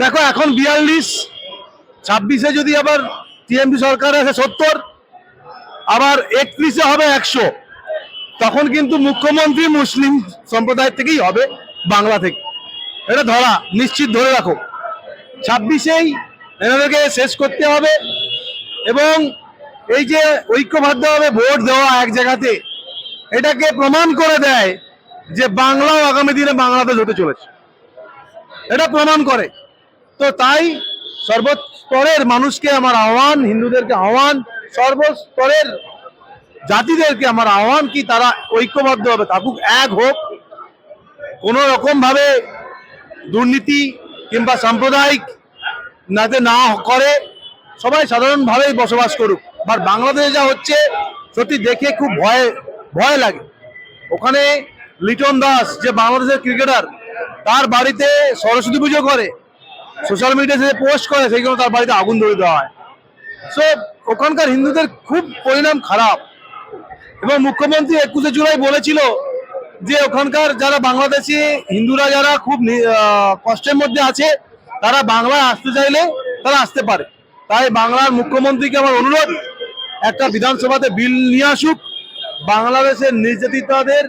দেখো এখন 42, 26-এ যদি আবার টিএমপি সরকার আছে 70, আবার 31-এ হবে 100, তখন কিন্তু মুখ্যমন্ত্রী মুসলিম সম্প্রদায় থেকেই হবে, বাংলা থেকে। এটা ধরা নিশ্চিত, ধরে রাখো। 26-এই এনাদেরকে শেষ করতে হবে এবং এই যে ঐক্যবদ্ধভাবে ভোট দেওয়া এক জায়গাতে, এটাকে প্রমাণ করে দেয় যে বাংলাও আগামী দিনে বাংলাদেশ হতে চলেছে, এটা প্রমাণ করে। তো তাই সর্বস্তরের মানুষকে আমার আহ্বান, হিন্দুদেরকে আহ্বান, সর্বস্তরের জাতিদেরকে আমার আহ্বান কি তারা ঐক্যবদ্ধভাবে থাকুক, এক হোক, কোনো রকম ভাবে দুর্নীতি কিংবা সাম্প্রদায়িক যাতে না করে, সবাই সাধারণভাবেই বসবাস করুক। আর বাংলাদেশে যা হচ্ছে সত্যি দেখে খুব ভয় লাগে। ওখানে লিটন দাস যে বাংলাদেশের ক্রিকেটার, তার বাড়িতে সরস্বতী পুজো করে, সোশ্যাল মিডিয়াতে পোস্ট করে, সেইগুলো তার বাড়িতে আগুন ধরে দেওয়া হয়। সো ওখানকার হিন্দুদের খুব পরিণাম খারাপ। এবং মুখ্যমন্ত্রী 21শে জুলাই বলেছিল যে ওখানকার যারা বাংলাদেশি হিন্দুরা যারা খুব কষ্টের মধ্যে আছে, তারা বাংলায় আসতে চাইলে তারা আসতে পারে। তাই বাংলার মুখ্যমন্ত্রীকে আমার অনুরোধ, একটা বিধানসভাতে বিল নিয়ে আসুক, বাংলাদেশের নির্যাতিতদের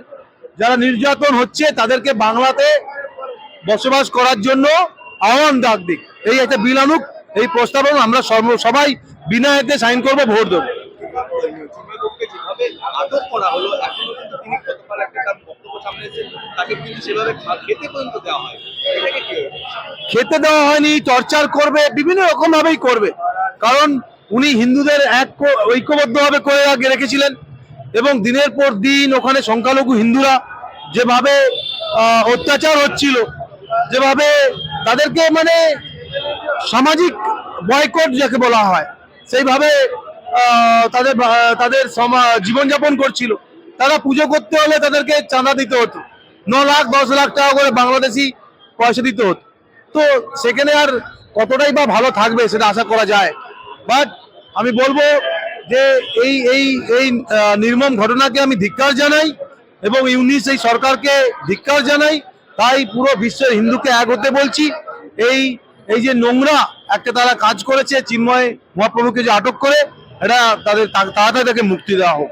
যারা নির্যাতন হচ্ছে তাদেরকে বাংলাতে বসবাস করার জন্য আহ্বান ডাক দিক, এই একটা বিল আনুক। এই প্রস্তাবন আমরা সবাই বিনা এতে সাইন করবো, ভোট দেবো। খেতে দেওয়া হয়নি, টর্চার করবে, বিভিন্ন রকম ভাবেই করবে, কারণ উনি হিন্দুদের ঐক্যবদ্ধভাবে করে রেখেছিলেন। এবং দিনের পর দিন ওখানে সংখ্যালঘু হিন্দুরা যেভাবে অত্যাচার হচ্ছিল, যেভাবে তাদেরকে মানে সামাজিক বয়কট যাকে বলা হয়, সেইভাবে তাদের জীবনযাপন করছিল। তারা পুজো করতে হলে তাদেরকে চাঁদা দিতে হতো, 9 লাখ 10 লাখ টাকা করে বাংলাদেশি পয়সা দিতে হতো। তো সেখানে আর কতটাই বা ভালো থাকবে সেটা আশা করা যায়। বাট আমি বলবো যে এই এই এই নির্মম ঘটনাকে আমি ধিক্কার জানাই এবং ইউনিস এই সরকারকে ধিক্কার জানাই। তাই পুরো বিশ্বের হিন্দুকে এক হতে বলছি। এই যে নোংরা একটা তারা কাজ করেছে, চিন্ময় মহাপ্রভুকে যে আটক করে, এটা তাদের তাড়াতাড়ি তাকে মুক্তি দেওয়া হোক।